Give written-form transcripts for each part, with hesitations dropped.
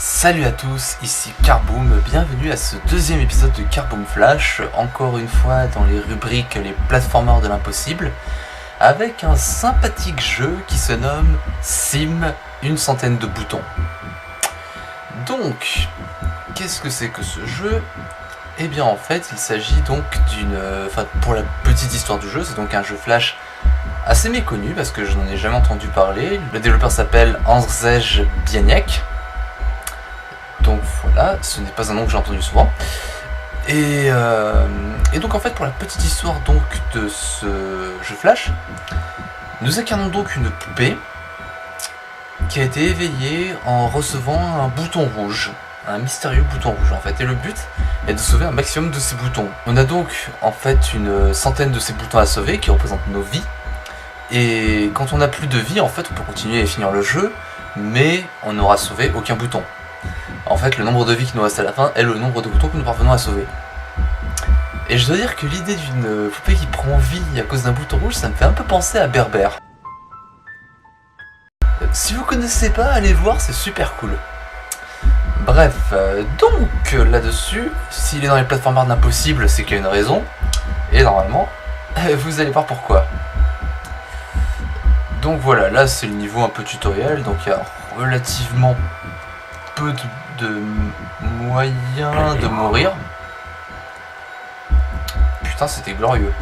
Salut à tous, ici Carboom, bienvenue à ce deuxième épisode de Carboom Flash, encore une fois dans les rubriques les platformers de l'impossible, avec un sympathique jeu qui se nomme Sim, une centaine de boutons. Donc, qu'est-ce que c'est que ce jeu ? Eh bien en fait, il s'agit donc pour la petite histoire du jeu, c'est donc un jeu Flash assez méconnu parce que je n'en ai jamais entendu parler. Le développeur s'appelle Andrzej Bieniek. Donc voilà, ce n'est pas un nom que j'ai entendu souvent. Et donc en fait, pour la petite histoire donc de ce jeu Flash, nous incarnons donc une poupée qui a été éveillée en recevant un bouton rouge, un mystérieux bouton rouge en fait. Et le but est de sauver un maximum de ces boutons. On a donc en fait une centaine de ces boutons à sauver qui représentent nos vies. Et quand on n'a plus de vie, en fait, on peut continuer et finir le jeu, mais on n'aura sauvé aucun bouton. En fait, le nombre de vies qui nous reste à la fin est le nombre de boutons que nous parvenons à sauver. Et je dois dire que l'idée d'une poupée qui prend vie à cause d'un bouton rouge, ça me fait un peu penser à Berber. Si vous connaissez pas, allez voir, c'est super cool. Bref, donc là-dessus, s'il est dans les platformers de l'impossible, c'est qu'il y a une raison. Et normalement, vous allez voir pourquoi. Donc voilà, là c'est le niveau un peu tutoriel, donc il y a relativement peu de moyens de mourir. Putain, c'était glorieux.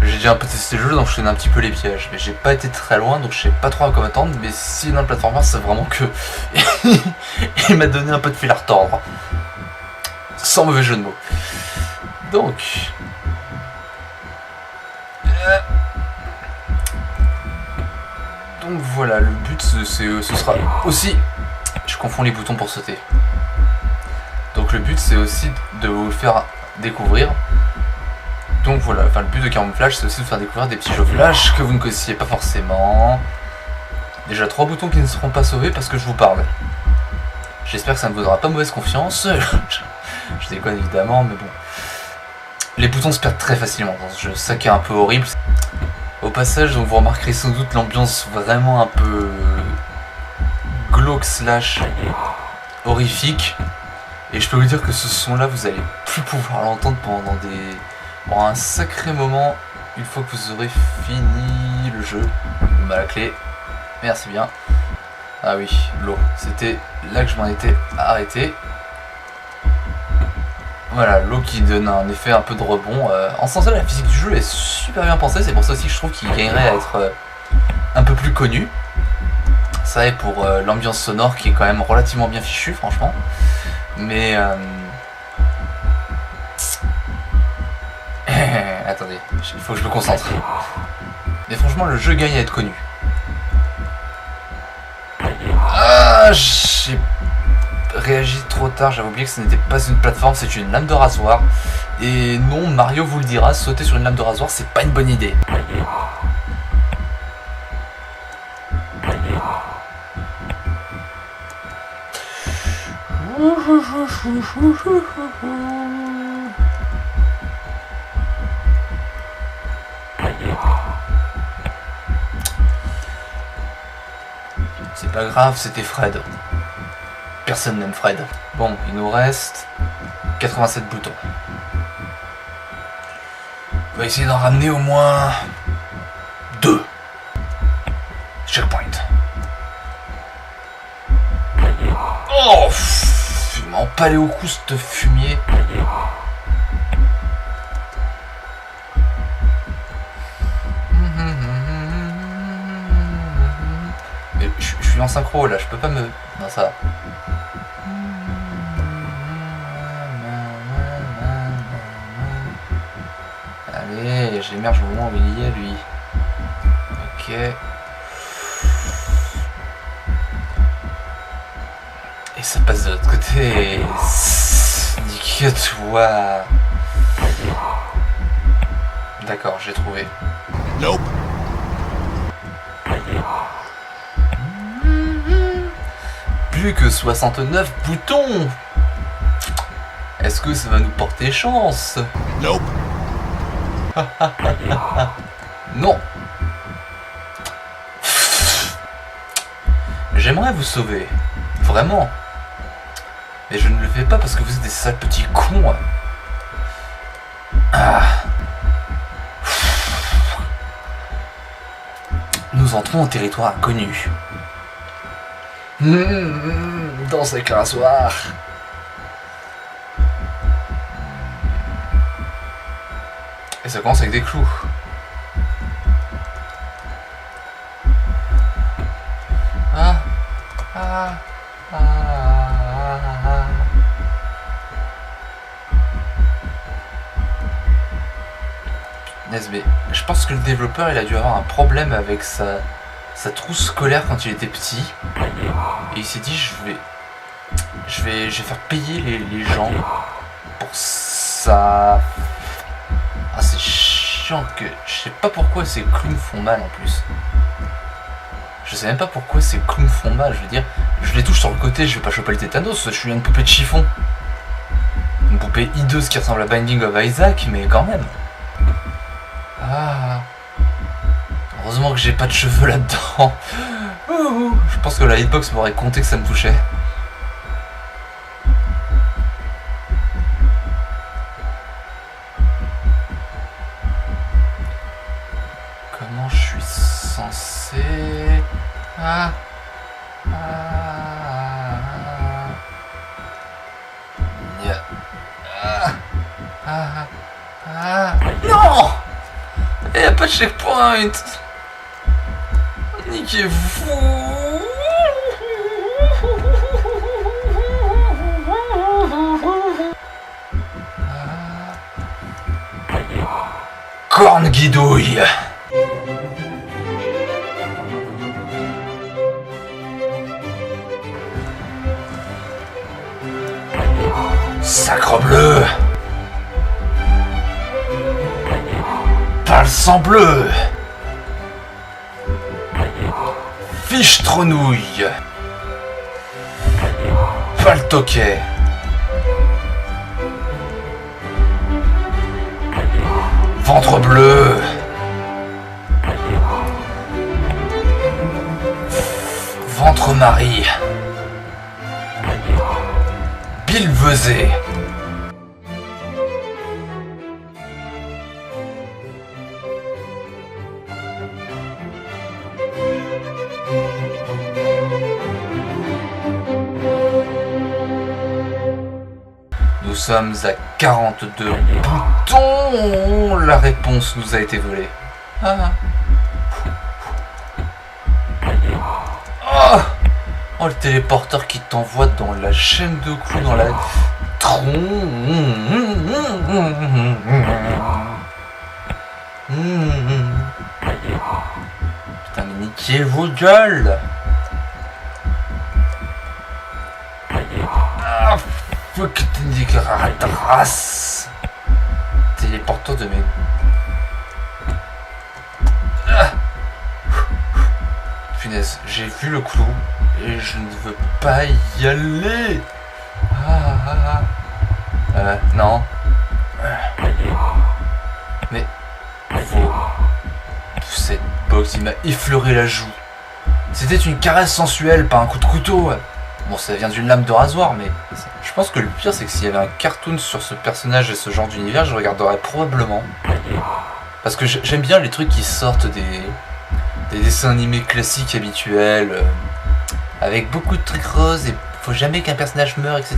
J'ai déjà un peu testé le jeu, donc je connais un petit peu les pièges, mais j'ai pas été très loin, donc je sais pas trop à quoi m'attendre. Mais si dans le platformer, c'est vraiment que il m'a donné un peu de fil à retordre, sans mauvais jeu de mots. Donc voilà, le but ce sera aussi... Je confonds les boutons pour sauter. Donc le but c'est aussi de vous le faire découvrir. Donc voilà, le but de Carboom Flash c'est aussi de faire découvrir des petits jeux Flash que vous ne connaissiez pas forcément. Déjà 3 boutons qui ne seront pas sauvés parce que je vous parle. J'espère que ça ne vous donnera pas mauvaise confiance. Je déconne évidemment, mais bon. Les boutons se perdent très facilement dans ce jeu, ça qui est un peu horrible. Au passage, donc vous remarquerez sans doute l'ambiance vraiment un peu glauque slash horrifique. Et je peux vous dire que ce son là, vous allez plus pouvoir l'entendre pendant un sacré moment une fois que vous aurez fini le jeu. Bah la clé, merci bien. Ah oui, l'eau, c'était là que je m'en étais arrêté. Voilà, l'eau qui donne un effet un peu de rebond. En ce sens-là, la physique du jeu est super bien pensée. C'est pour ça aussi que je trouve qu'il gagnerait à être un peu plus connu. Ça et pour l'ambiance sonore qui est quand même relativement bien fichue, franchement. Mais... attendez, il faut que je me concentre. Mais franchement, le jeu gagne à être connu. Ah, j'ai réagi trop tard, j'avais oublié que ce n'était pas une plateforme, c'est une lame de rasoir. Et non, Mario vous le dira, sauter sur une lame de rasoir, c'est pas une bonne idée. C'est pas grave, c'était Fred. Personne n'aime Fred. Bon, il nous reste 87 boutons. On va essayer d'en ramener au moins 2. Checkpoint. Oh, il m'a empalé au cou ce fumier. Mais je suis en synchro là, je peux pas me... Non, ça... Allez, j'émerge au moment où il y est lui. Ok. Et ça passe de l'autre côté. Nique-toi. D'accord, j'ai trouvé. Nope. Plus que 69 boutons. Est-ce que ça va nous porter chance? Nope. Non. J'aimerais vous sauver. Vraiment. Et je ne le fais pas parce que vous êtes des sales petits cons. Ah. Nous entrons au territoire inconnu. Dans ce grinçoir. Et ça commence avec des clous. Ah. Ah. Ah. Ah. NSB. Je pense que le développeur il a dû avoir un problème avec sa trousse scolaire quand il était petit. Et il s'est dit je vais faire payer les gens pour ça. Ah c'est chiant que... Je sais pas pourquoi ces clowns font mal en plus. Je sais même pas pourquoi ces clowns font mal, je veux dire. Je les touche sur le côté, je vais pas choper le tétanos, je suis une poupée de chiffon. Une poupée hideuse qui ressemble à Binding of Isaac, mais quand même. Ah. Heureusement que j'ai pas de cheveux là-dedans. Je pense que la hitbox m'aurait compté que ça me touchait. Comment je suis censé... Ah. Ah. Ah. Ah. Ah. Non! Il n'y a pas de checkpoint! Niquez-vous! Corne guidouille! Sacrebleu! Pas le sang bleu! Fiche trenouille! Pas le toquet! Ventre bleu! Ventre Marie! Bilvesé! Nous sommes à 42 boutons. La réponse nous a été volée. Ah. Oh, oh, le téléporteur qui t'envoie dans la chaîne de clous, dans la tronc. Putain, mais niquez vos gueules. Ah, fuck, ta race. Téléporteur de mes... Ah. Punaise, j'ai vu le clou et je ne veux pas y aller. Non. Mais... Cette box, il m'a effleuré la joue. C'était une caresse sensuelle, pas un coup de couteau. Bon, ça vient d'une lame de rasoir, mais... Je pense que le pire, c'est que s'il y avait un cartoon sur ce personnage et ce genre d'univers, je regarderais probablement. Parce que j'aime bien les trucs qui sortent des dessins animés classiques habituels, avec beaucoup de trucs roses et faut jamais qu'un personnage meure, etc.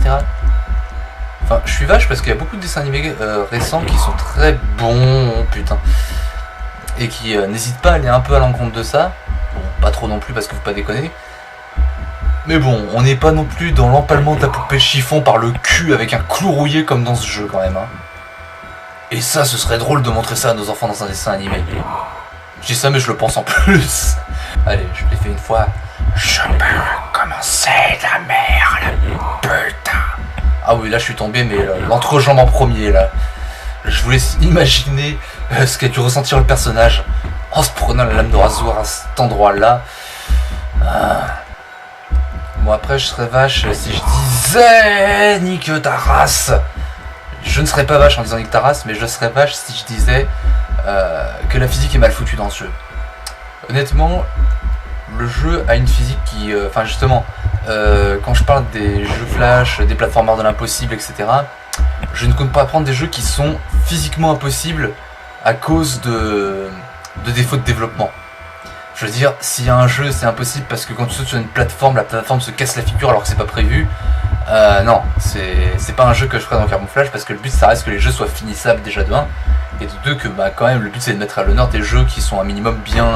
Enfin, je suis vache parce qu'il y a beaucoup de dessins animés récents qui sont très bons, putain. Et qui n'hésitent pas à aller un peu à l'encontre de ça. Bon, pas trop non plus parce qu'il faut pas déconner. Mais bon, on n'est pas non plus dans l'empalement de la poupée chiffon par le cul avec un clou rouillé comme dans ce jeu quand même. Hein. Et ça, ce serait drôle de montrer ça à nos enfants dans un dessin animé. Je dis ça mais je le pense en plus. Allez, je l'ai fait une fois. Je peux commencer la merde, putain. Ah oui, là je suis tombé, mais l'entrejambe en premier là. Je vous laisse imaginer ce qu'a dû ressentir le personnage en se prenant la lame de rasoir à cet endroit là. Bon après je serais vache si je disais nique ta race. Je ne serais pas vache en disant nique ta race, mais je serais vache si je disais que la physique est mal foutue dans ce jeu. Honnêtement, le jeu a une physique qui... Enfin justement, quand je parle des jeux flash, des plateformeurs de l'impossible, etc., je ne compte pas prendre des jeux qui sont physiquement impossibles à cause de défauts de développement. Je veux dire, s'il y a un jeu, c'est impossible parce que quand tu sautes sur une plateforme, la plateforme se casse la figure alors que c'est pas prévu. Non, c'est pas un jeu que je ferai dans Camouflage parce que le but ça reste que les jeux soient finissables déjà de 1 et de 2 que bah quand même le but c'est de mettre à l'honneur des jeux qui sont un minimum bien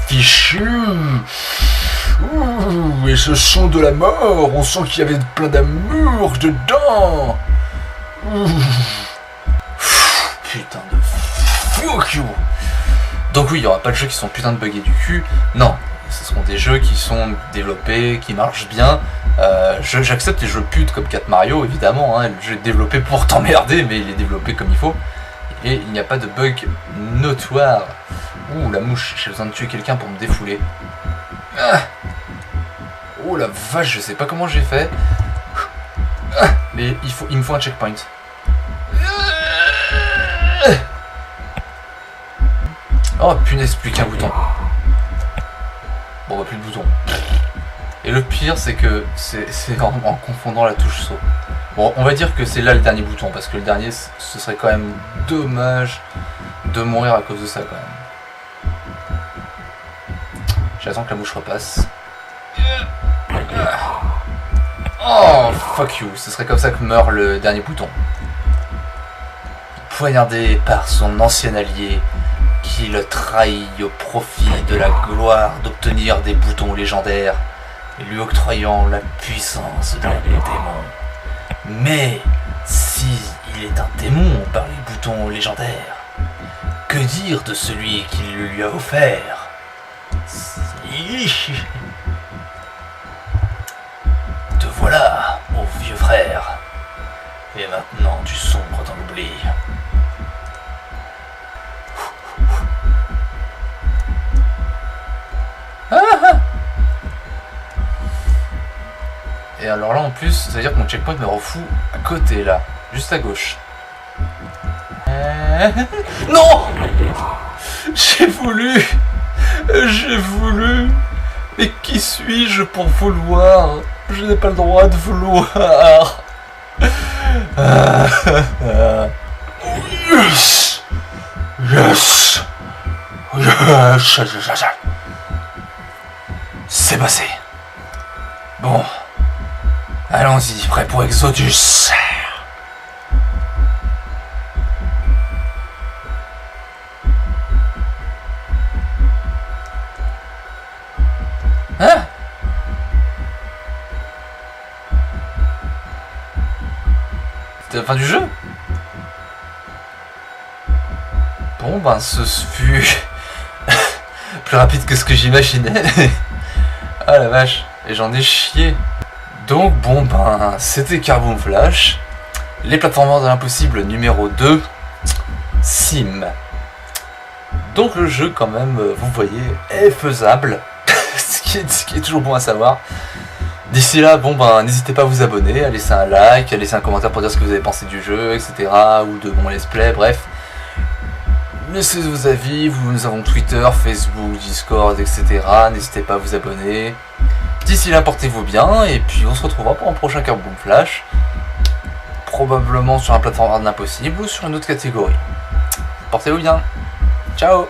fichus. Ouh, et ce son de la mort, on sent qu'il y avait plein d'amour dedans. Ouh. Putain de fuck you. Donc oui, il n'y aura pas de jeux qui sont putain de buggés du cul. Non, ce seront des jeux qui sont développés, qui marchent bien. J'accepte les jeux putes comme 4 Mario, évidemment. Hein. Le jeu est développé pour t'emmerder, mais il est développé comme il faut. Et il n'y a pas de bug notoire. Ouh, la mouche, j'ai besoin de tuer quelqu'un pour me défouler. Ah. Oh la vache, je sais pas comment j'ai fait. Ah. Mais il me faut un checkpoint. Oh punaise, plus qu'un bouton. Bon bah plus de bouton. Et le pire c'est que c'est en confondant la touche saut. Bon on va dire que c'est là le dernier bouton parce que le dernier ce serait quand même dommage de mourir à cause de ça quand même. J'attends que la mouche repasse. Oh fuck you, ce serait comme ça que meurt le dernier bouton. Poignardé par son ancien allié qui le trahit au profit de la gloire d'obtenir des boutons légendaires, lui octroyant la puissance d'un démon. Mais si il est un démon par les boutons légendaires, que dire de celui qui le lui a offert? Te voilà, mon vieux frère. Et maintenant tu sombres dans l'oubli. Et alors là en plus, ça veut dire que mon checkpoint me refout à côté là, juste à gauche. Non. J'ai voulu. Mais qui suis-je pour vouloir? Je n'ai pas le droit de vouloir. Yes. Yes. Yes. C'est passé. Bon. Allons-y, prêt pour Exodus. Hein? C'était la fin du jeu? Bon ben ce fut plus rapide que ce que j'imaginais. Ah la vache, et j'en ai chié. Donc bon ben c'était Camouflage, les plateformeurs de l'impossible numéro 2, Sim. Donc le jeu quand même, vous voyez, est faisable, ce qui est toujours bon à savoir. D'ici là, bon ben n'hésitez pas à vous abonner, à laisser un like, à laisser un commentaire pour dire ce que vous avez pensé du jeu, etc. Ou de mon let's play, bref. Laissez vos avis, nous avons Twitter, Facebook, Discord, etc. N'hésitez pas à vous abonner. D'ici là, portez-vous bien, et puis on se retrouvera pour un prochain Camouflage. Probablement sur un plateforme de l'impossible ou sur une autre catégorie. Portez-vous bien. Ciao.